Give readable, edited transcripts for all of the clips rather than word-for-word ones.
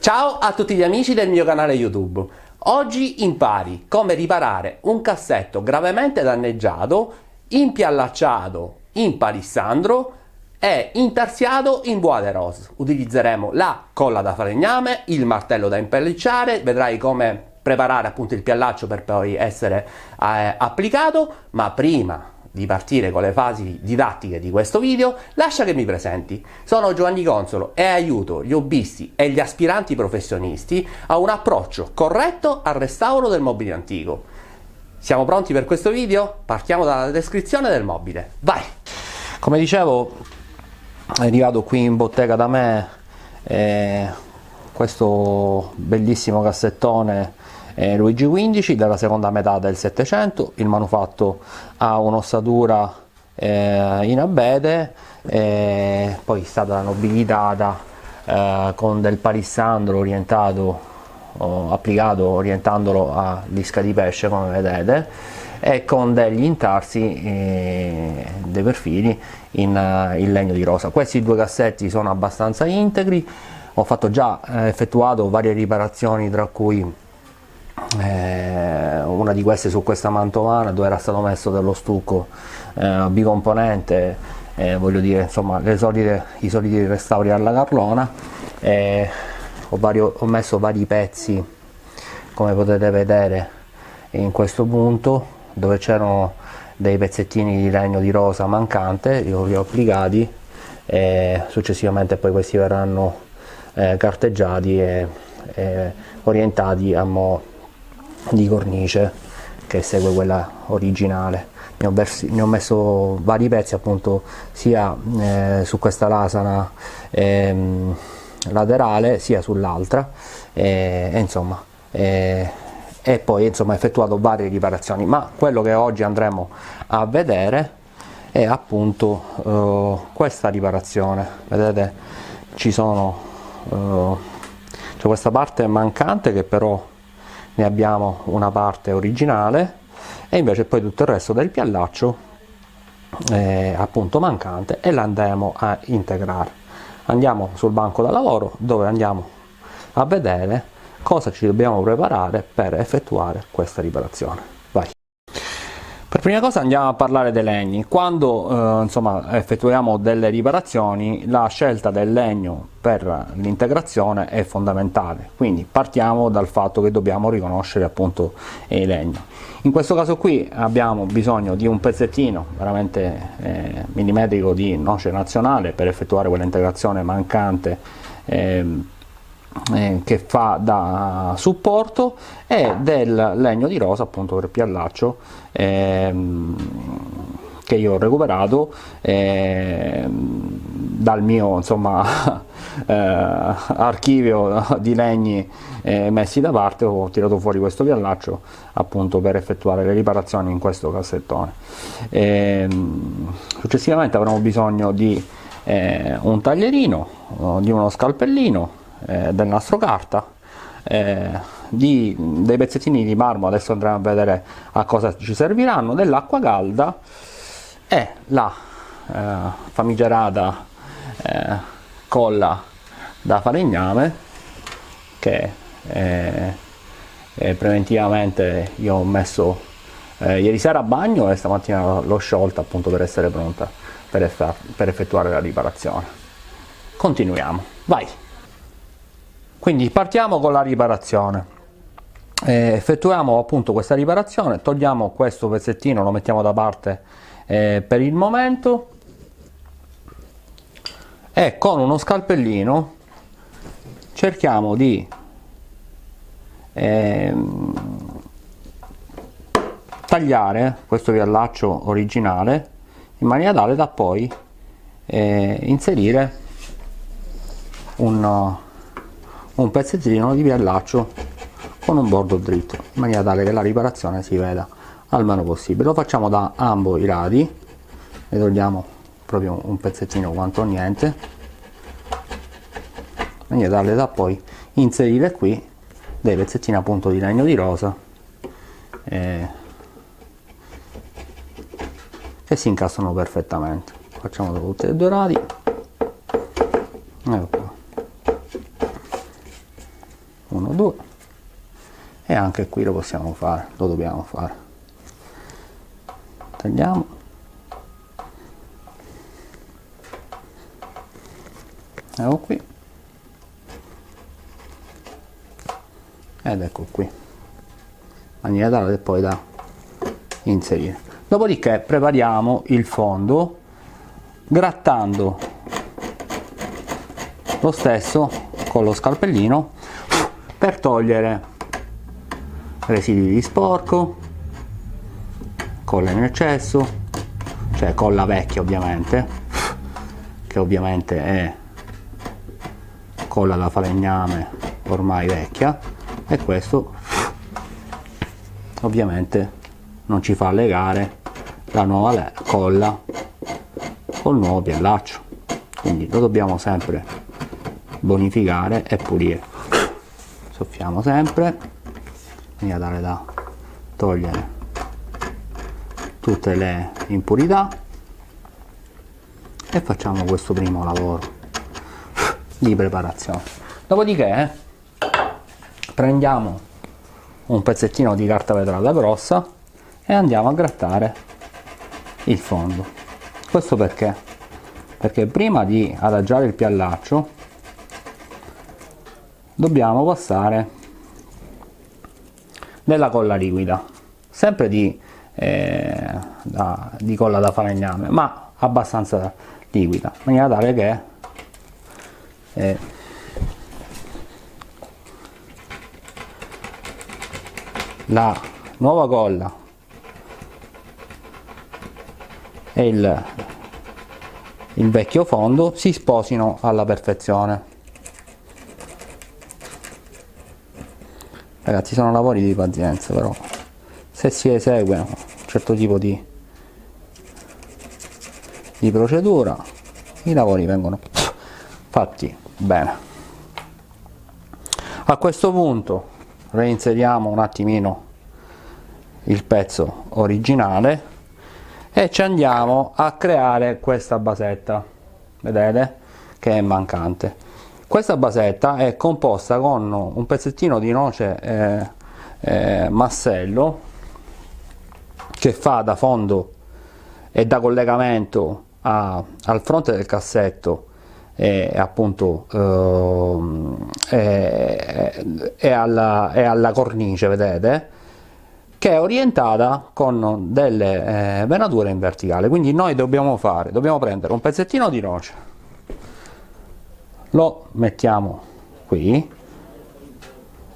Ciao a tutti gli amici del mio canale YouTube. Oggi impari come riparare un cassetto gravemente danneggiato, impiallacciato in palissandro e intarsiato in bois de rose. Utilizzeremo la colla da falegname, il martello da impellicciare, vedrai come preparare appunto il piallaccio per poi essere applicato, ma prima di partire con le fasi didattiche di questo video, lascia che mi presenti. Sono Giovanni Consolo e aiuto gli hobbisti e gli aspiranti professionisti a un approccio corretto al restauro del mobile antico. Siamo pronti per questo video? Partiamo dalla descrizione del mobile. Vai! Come dicevo, è arrivato qui in bottega da me questo bellissimo cassettone Luigi XV della seconda metà del Settecento. Il manufatto ha un'ossatura in abete, poi è stata nobilitata con del palissandro orientato, applicato orientandolo a lisca di pesce, come vedete, e con degli intarsi dei perfili in legno di rosa. Questi due cassetti sono abbastanza integri. Ho fatto già effettuato varie riparazioni, tra cui una di queste su questa mantovana dove era stato messo dello stucco bicomponente, voglio dire, insomma, i soliti restauri alla carlona. Ho messo vari pezzi, come potete vedere in questo punto, dove c'erano dei pezzettini di legno di rosa mancante. Io li ho applicati e successivamente poi questi verranno carteggiati e orientati a mo' di cornice che segue quella originale. Ne ho messo vari pezzi appunto sia su questa lasana laterale sia sull'altra insomma, e poi insomma effettuato varie riparazioni, ma quello che oggi andremo a vedere è appunto questa riparazione. Vedete, c'è questa parte mancante, che però ne abbiamo una parte originale, e invece poi tutto il resto del piallaccio appunto mancante, e la andremo a integrare. Andiamo sul banco da lavoro, dove andiamo a vedere cosa ci dobbiamo preparare per effettuare questa riparazione. Vai! Per prima cosa andiamo a parlare dei legni. Quando insomma effettuiamo delle riparazioni, la scelta del legno per l'integrazione è fondamentale, quindi partiamo dal fatto che dobbiamo riconoscere appunto i legni. In questo caso qui abbiamo bisogno di un pezzettino veramente millimetrico di noce nazionale per effettuare quell'integrazione mancante che fa da supporto, e del legno di rosa appunto per piallaccio che io ho recuperato dal mio insomma archivio di legni messi da parte. Ho tirato fuori questo piallaccio appunto per effettuare le riparazioni in questo cassettone. Successivamente avremo bisogno di un taglierino, di uno scalpellino, del nastro carta, dei pezzettini di marmo. Adesso andremo a vedere a cosa ci serviranno, dell'acqua calda e la famigerata colla da falegname, che preventivamente io ho messo ieri sera a bagno, e stamattina l'ho sciolta appunto per essere pronta per effettuare la riparazione. Continuiamo, vai! Quindi partiamo con la riparazione. Effettuiamo appunto questa riparazione, togliamo questo pezzettino, lo mettiamo da parte per il momento, e con uno scalpellino cerchiamo di tagliare questo piallaccio originale in maniera tale da poi inserire un pezzettino di piallaccio con un bordo dritto, in maniera tale che la riparazione si veda al meno possibile. Lo facciamo da ambo i lati, ne togliamo proprio un pezzettino quanto niente, in maniera tale da poi inserire qui dei pezzettini appunto di legno di rosa che si incastrano perfettamente. Facciamo da tutti e due i lati, ecco qua. 1 2, e anche qui lo possiamo fare, lo dobbiamo fare. Tagliamo, ecco qui, ed ecco qui, in maniera tale che poi da inserire. Dopodiché prepariamo il fondo grattando lo stesso con lo scalpellino per togliere residui di sporco, colla in eccesso, cioè colla vecchia ovviamente, che ovviamente è colla da falegname ormai vecchia, e questo ovviamente non ci fa legare la nuova colla col nuovo piallaccio, quindi lo dobbiamo sempre bonificare e pulire. Soffiamo sempre in maniera tale da togliere tutte le impurità e facciamo questo primo lavoro di preparazione. Dopodiché prendiamo un pezzettino di carta vetrata grossa e andiamo a grattare il fondo. Questo perché? Perché prima di adagiare il piallaccio dobbiamo passare della colla liquida, sempre di colla da falegname, ma abbastanza liquida, in maniera tale che la nuova colla e il vecchio fondo si sposino alla perfezione. Ragazzi, sono lavori di pazienza, però se si esegue un certo tipo di procedura i lavori vengono fatti bene. A questo punto reinseriamo un attimino il pezzo originale e ci andiamo a creare questa basetta, vedete che è mancante. Questa basetta è composta con un pezzettino di noce massello che fa da fondo e da collegamento al fronte del cassetto e appunto e alla cornice, vedete, che è orientata con delle venature in verticale. Quindi noi dobbiamo prendere un pezzettino di noce, lo mettiamo qui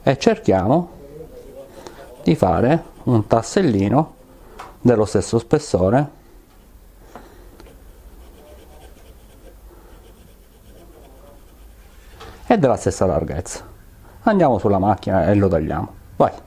e cerchiamo di fare un tassellino dello stesso spessore e della stessa larghezza. Andiamo sulla macchina e lo tagliamo. Vai!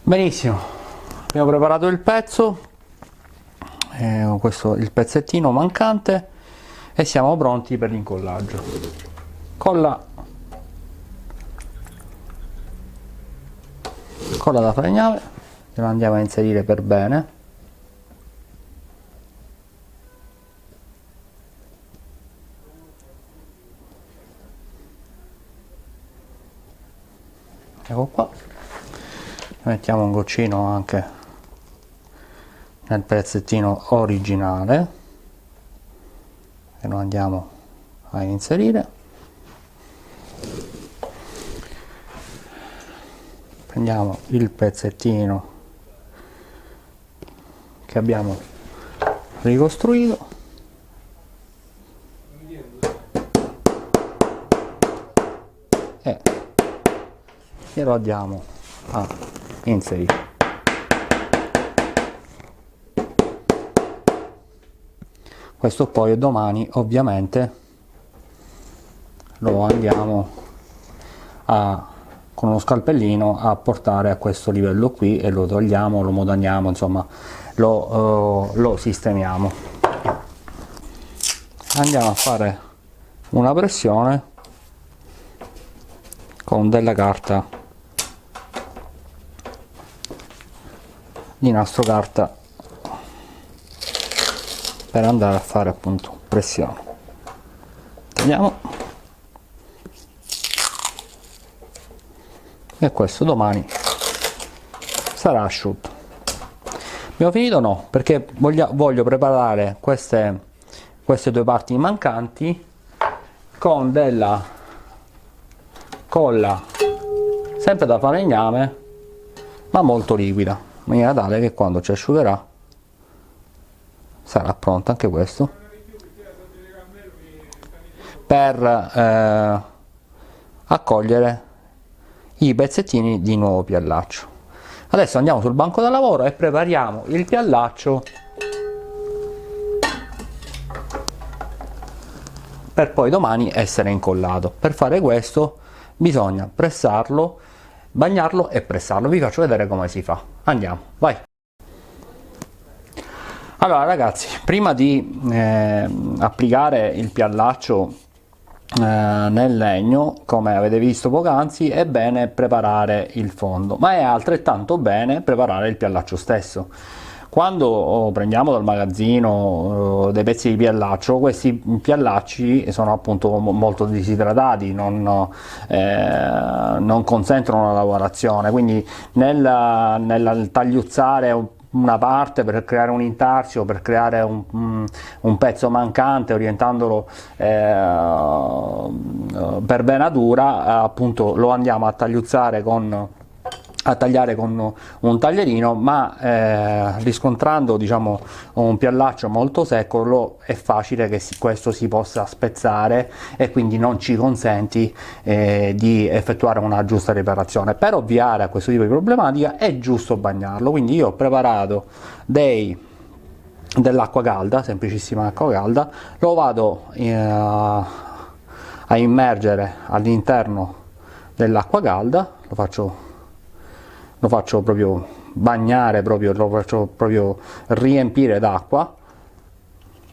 Benissimo, abbiamo preparato il pezzo, questo il pezzettino mancante, e siamo pronti per l'incollaggio. Colla da falegname, lo andiamo a inserire per bene. Ecco qua. Mettiamo un goccino anche nel pezzettino originale e lo andiamo a inserire. Prendiamo il pezzettino che abbiamo ricostruito e glielo andiamo a inserire. Questo poi domani ovviamente lo andiamo con uno scalpellino a portare a questo livello qui e lo togliamo, lo modaniamo, insomma lo sistemiamo. Andiamo a fare una pressione con della carta di nastro carta per andare a fare appunto pressione. Vediamo, e questo domani sarà asciutto. Abbiamo finito? No, perché voglio preparare queste due parti mancanti con della colla sempre da falegname ma molto liquida, in maniera tale che quando ci asciugherà sarà pronto anche questo per accogliere i pezzettini di nuovo piallaccio. Adesso andiamo sul banco da lavoro e prepariamo il piallaccio per poi domani essere incollato. Per fare questo bisogna pressarlo, bagnarlo e pressarlo. Vi faccio vedere come si fa. Andiamo, vai. Allora ragazzi, prima di applicare il piallaccio nel legno, come avete visto poc'anzi, è bene preparare il fondo, ma è altrettanto bene preparare il piallaccio stesso. Quando prendiamo dal magazzino dei pezzi di piallaccio, questi piallacci sono appunto molto disidratati, non consentono una lavorazione, quindi nel tagliuzzare una parte per creare un intarsio, per creare un pezzo mancante, orientandolo per venatura, appunto lo andiamo a tagliuzzare a tagliare con un taglierino, ma riscontrando diciamo un piallaccio molto secco è facile che questo si possa spezzare e quindi non ci consenti di effettuare una giusta riparazione. Per ovviare a questo tipo di problematica è giusto bagnarlo, quindi io ho preparato dell'acqua calda, semplicissima acqua calda, lo vado a immergere all'interno dell'acqua calda, lo faccio proprio bagnare, lo faccio proprio riempire d'acqua.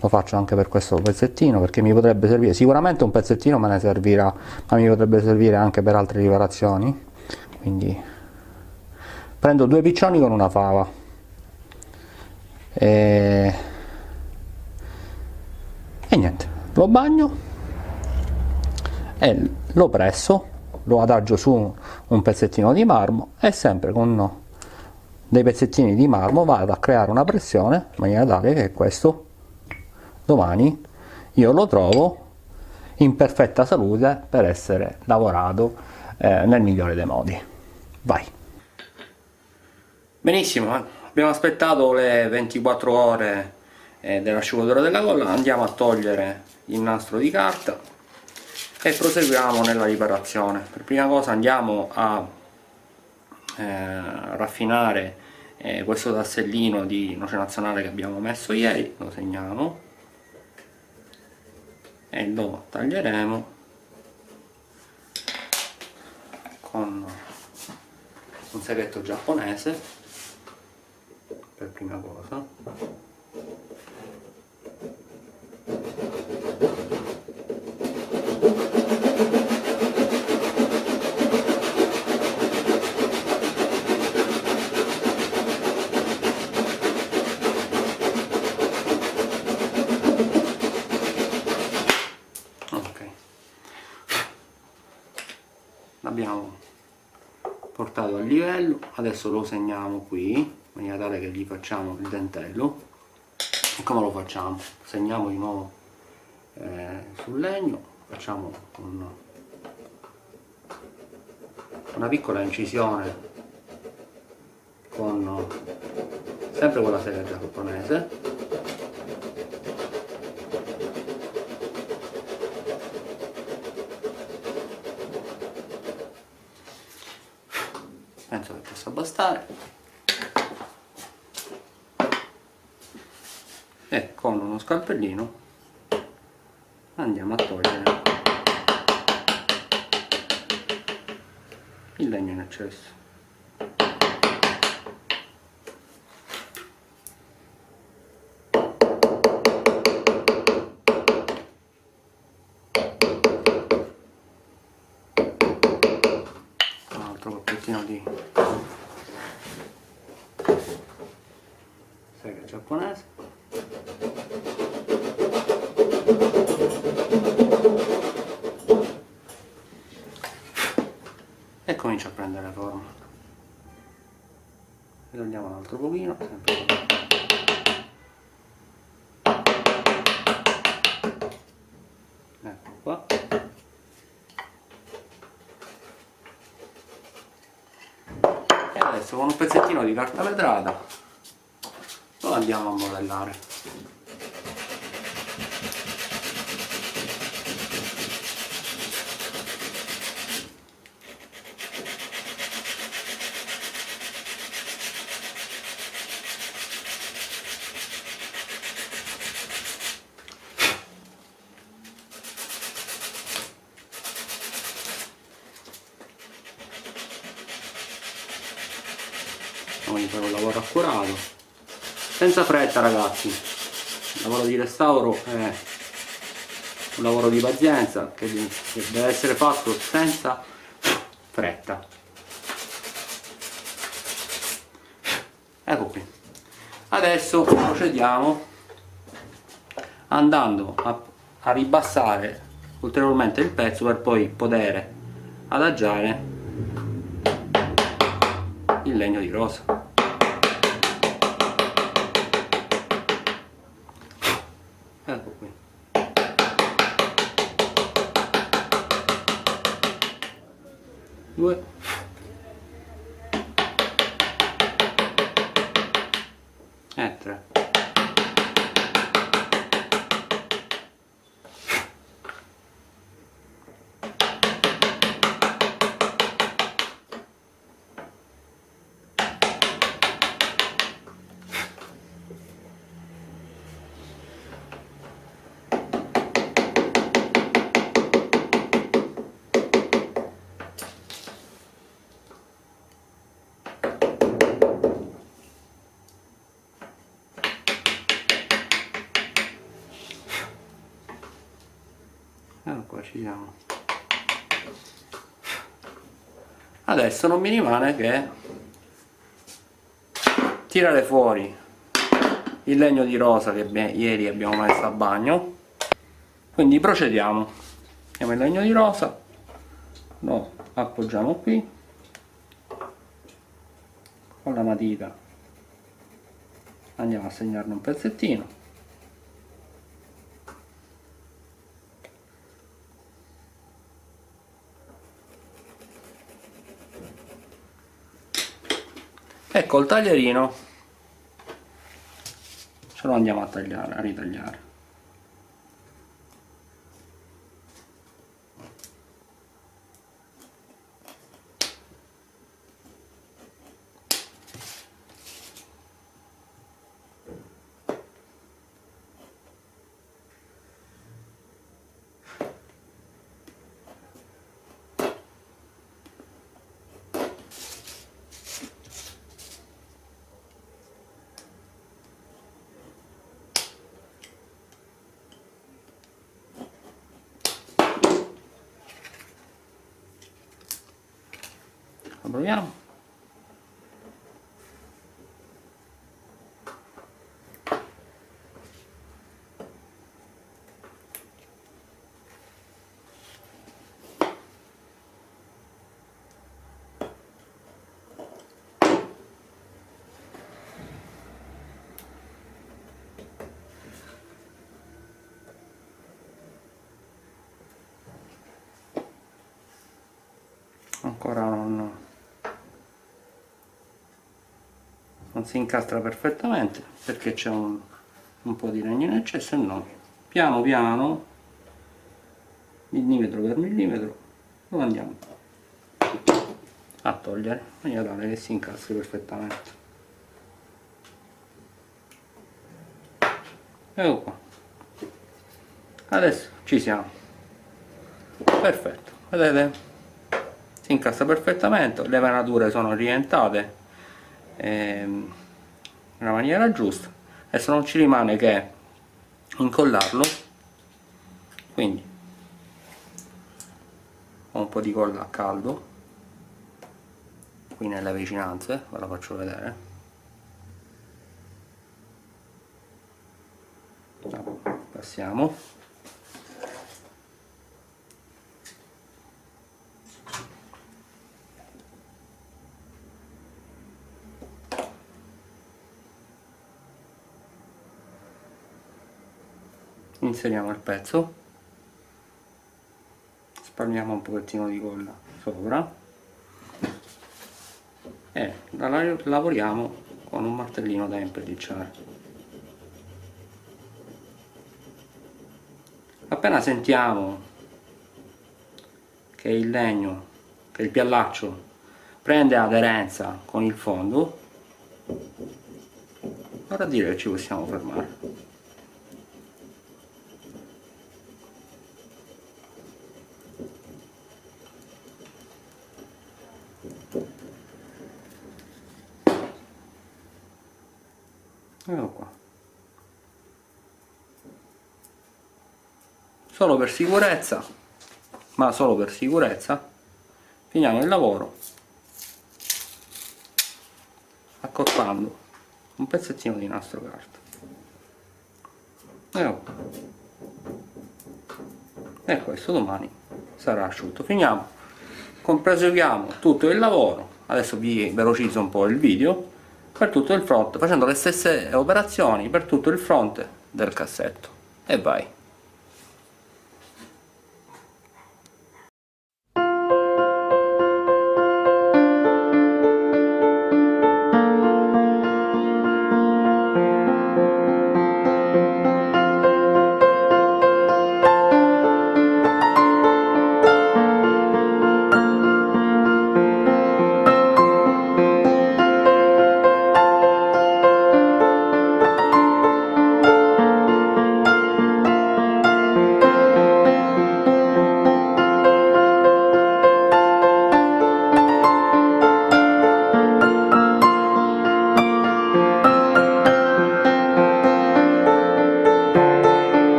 Lo faccio anche per questo pezzettino, perché mi potrebbe servire, sicuramente un pezzettino me ne servirà, ma mi potrebbe servire anche per altre riparazioni. Quindi prendo 2 piccioni con una fava e niente, lo bagno e lo presso, lo adagio su un pezzettino di marmo e sempre con dei pezzettini di marmo vado a creare una pressione in maniera tale che questo domani io lo trovo in perfetta salute per essere lavorato nel migliore dei modi. Vai. Benissimo, abbiamo aspettato le 24 ore dell'asciugatura della colla, andiamo a togliere il nastro di carta e proseguiamo nella riparazione. Per prima cosa andiamo a raffinare questo tassellino di noce nazionale che abbiamo messo ieri, lo segniamo e lo taglieremo con un seghetto giapponese per prima cosa. L'abbiamo portato a livello, adesso lo segniamo qui in maniera tale che gli facciamo il dentello. E come lo facciamo? Segniamo di nuovo sul legno, facciamo una piccola incisione con sempre con la sega giapponese. penso che possa bastare, e con uno scalpellino andiamo a togliere il legno in eccesso. Un altro colpettino di sega giapponese. E comincia a prendere forma. E togliamo un altro pochino, sempre. Ecco qua. E adesso con un pezzettino di carta vetrata lo andiamo a modellare. Quindi fare un lavoro accurato, senza fretta ragazzi. Il lavoro di restauro è un lavoro di pazienza che deve essere fatto senza fretta. Ecco qui. Adesso procediamo andando a ribassare ulteriormente il pezzo per poi poter adagiare il legno di rosa. Ecco qui. Due. E tre. Qua ci siamo. Adesso non mi rimane che tirare fuori il legno di rosa che ieri abbiamo messo a bagno. Quindi procediamo. Mettiamo il legno di rosa, lo appoggiamo qui con la matita, andiamo a segnarne un pezzettino. E col taglierino ce lo andiamo a tagliare, a ritagliare. Lo proviamo. Ancora non si incastra perfettamente perché c'è un po' di legno in eccesso, e noi piano piano, millimetro per millimetro, lo andiamo a togliere in maniera tale che si incastri perfettamente. Ecco qua, adesso ci siamo, perfetto, vedete, si incastra perfettamente, le venature sono orientate nella maniera giusta. Adesso non ci rimane che incollarlo, quindi ho un po' di colla a caldo qui nelle vicinanze, ve la faccio vedere. Passiamo, inseriamo il pezzo, spalmiamo un pochettino di colla sopra e la lavoriamo con un martellino da impelliciare. Appena sentiamo che il legno, che il piallaccio prende aderenza con il fondo, allora dire che ci possiamo fermare. Ecco qua. Solo per sicurezza, ma solo per sicurezza, finiamo il lavoro accorpando un pezzettino di nastro carta. Ecco qua. E questo domani sarà asciutto. Finiamo, proseguiamo tutto il lavoro. Adesso vi velocizzo un po' il video per tutto il fronte, facendo le stesse operazioni per tutto il fronte del cassetto. E vai.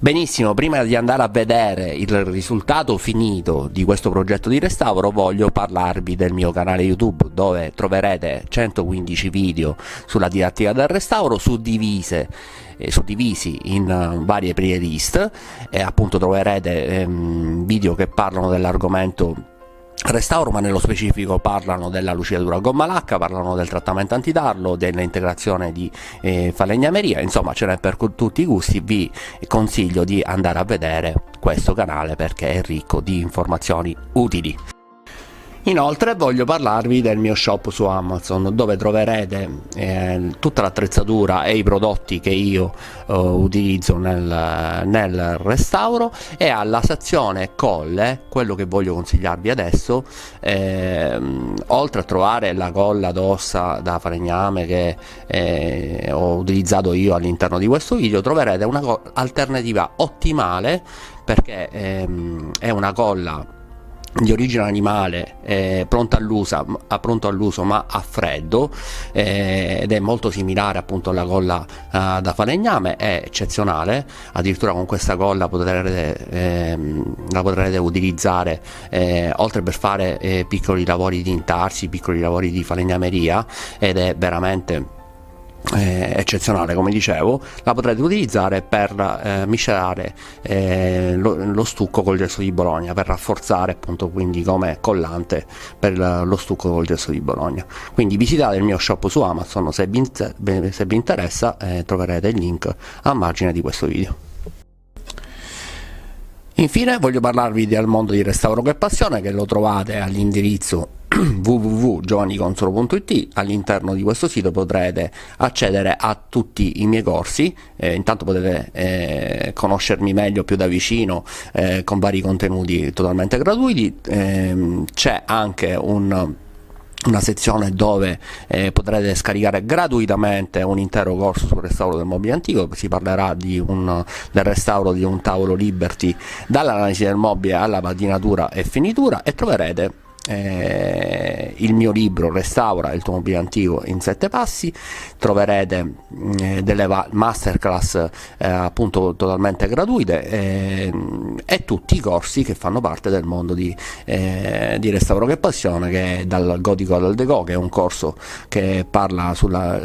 Benissimo, prima di andare a vedere il risultato finito di questo progetto di restauro voglio parlarvi del mio canale YouTube, dove troverete 115 video sulla didattica del restauro suddivisi in varie playlist, e appunto troverete video che parlano dell'argomento restauro, ma nello specifico parlano della lucidatura a gomma lacca, parlano del trattamento antitarlo, dell'integrazione di falegnameria, insomma ce n'è per tutti i gusti. Vi consiglio di andare a vedere questo canale perché è ricco di informazioni utili. Inoltre voglio parlarvi del mio shop su Amazon, dove troverete tutta l'attrezzatura e i prodotti che io utilizzo nel restauro, e alla sezione colle, quello che voglio consigliarvi adesso, oltre a trovare la colla d'ossa da falegname che ho utilizzato io all'interno di questo video, troverete una alternativa ottimale, perché è una colla di origine animale, pronto all'uso ma a freddo, ed è molto similare appunto alla colla da falegname. È eccezionale, addirittura con questa colla la potrete utilizzare oltre per fare piccoli lavori di intarsi, piccoli lavori di falegnameria, ed è veramente eccezionale. Come dicevo, la potrete utilizzare per miscelare lo stucco col gesso di Bologna, per rafforzare appunto, quindi come collante per lo stucco col gesso di Bologna. Quindi visitate il mio shop su Amazon, se vi interessa, troverete il link a margine di questo video. Infine voglio parlarvi del mondo di Restauro che Passione, che lo trovate all'indirizzo www.giovanniconsolo.it. all'interno di questo sito potrete accedere a tutti i miei corsi, intanto potete conoscermi meglio, più da vicino, con vari contenuti totalmente gratuiti. C'è anche una sezione dove potrete scaricare gratuitamente un intero corso sul restauro del mobile antico. Si parlerà del restauro di un tavolo Liberty, dall'analisi del mobile alla patinatura e finitura, e troverete il mio libro Restaura il tuo mobile antico in 7 passi. Troverete delle masterclass appunto totalmente gratuite, e tutti i corsi che fanno parte del mondo di Restauro che Passione, che è dal gotico al deco, che è un corso che parla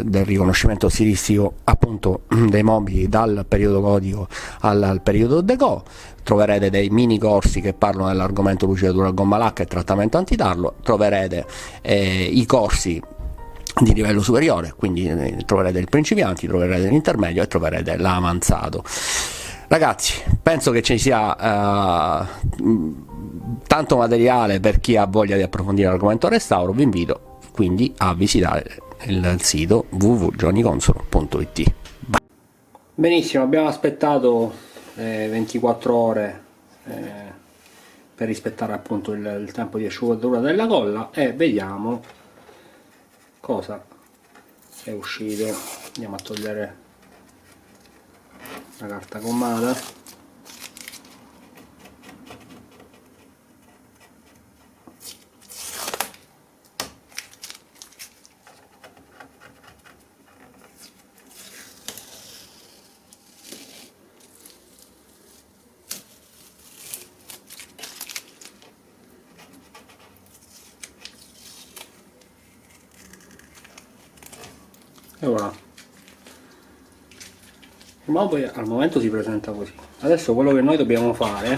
del riconoscimento stilistico appunto dei mobili dal periodo gotico al periodo deco. Troverete dei mini corsi che parlano dell'argomento lucidatura a gomma lacca e trattamento antitarlo. Troverete i corsi di livello superiore, quindi troverete il principianti, troverete l'intermedio e troverete l'avanzato. Ragazzi, penso che ci sia tanto materiale per chi ha voglia di approfondire l'argomento restauro. Vi invito quindi a visitare il sito www.giovanniconsolo.it. Benissimo, abbiamo aspettato 24 ore per rispettare appunto il tempo di asciugatura della colla, e vediamo cosa è uscito. Andiamo a togliere la carta gommata. E voilà, il mobile al momento si presenta così. Adesso quello che noi dobbiamo fare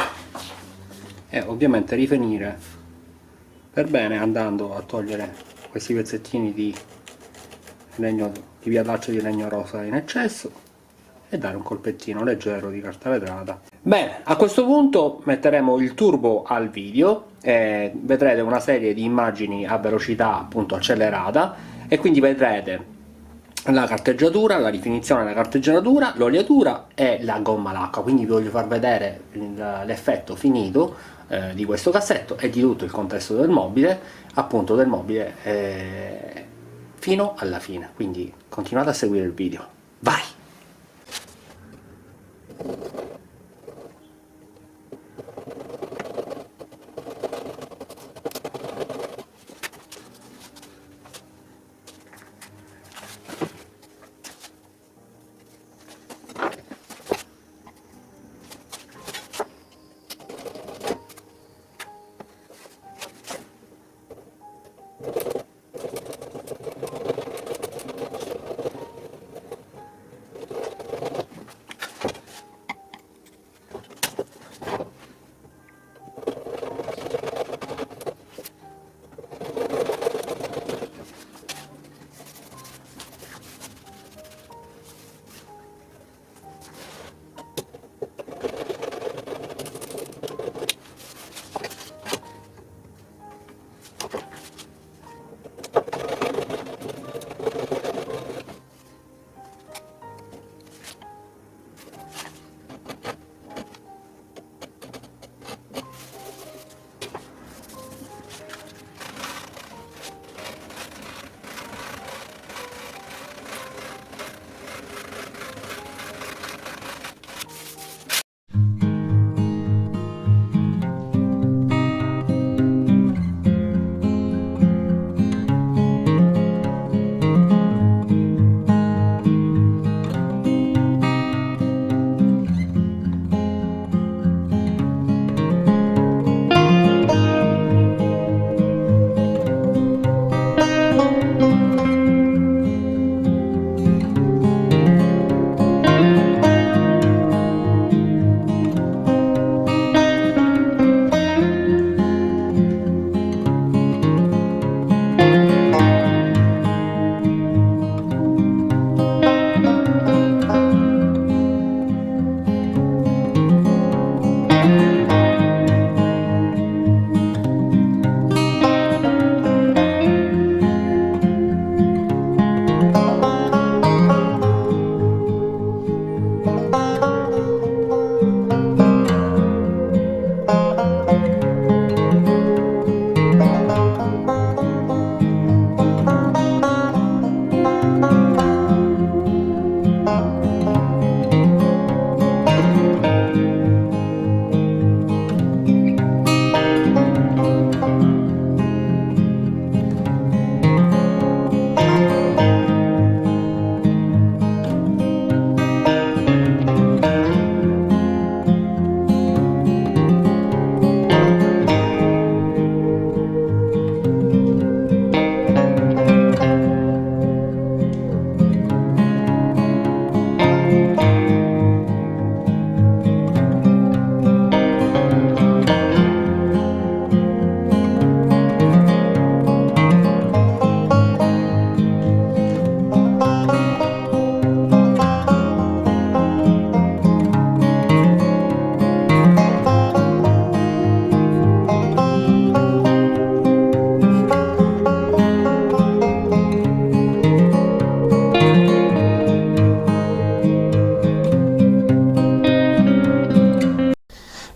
è ovviamente rifinire per bene, andando a togliere questi pezzettini di piallaccio di legno rosa in eccesso e dare un colpettino leggero di carta vetrata. Bene, a questo punto metteremo il turbo al video e vedrete una serie di immagini a velocità appunto accelerata, e quindi vedrete la carteggiatura, la rifinizione della carteggiatura, l'oliatura e la gomma lacca. Quindi vi voglio far vedere l'effetto finito di questo cassetto e di tutto il contesto del mobile, appunto del mobile, fino alla fine. Quindi continuate a seguire il video. Vai!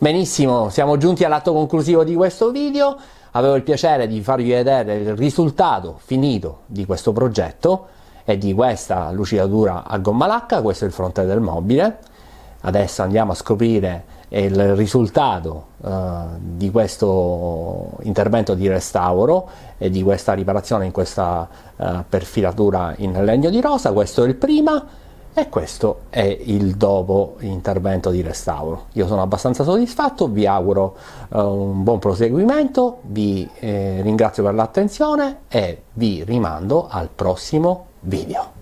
Benissimo, siamo giunti all'atto conclusivo di questo video. Avevo il piacere di farvi vedere il risultato finito di questo progetto e di questa lucidatura a gomma lacca. Questo è il fronte del mobile. Adesso andiamo a scoprire il risultato di questo intervento di restauro e di questa riparazione in questa perfilatura in legno di rosa. Questo è il prima e questo è il dopo intervento di restauro. Io sono abbastanza soddisfatto, vi auguro un buon proseguimento, vi ringrazio per l'attenzione e vi rimando al prossimo video.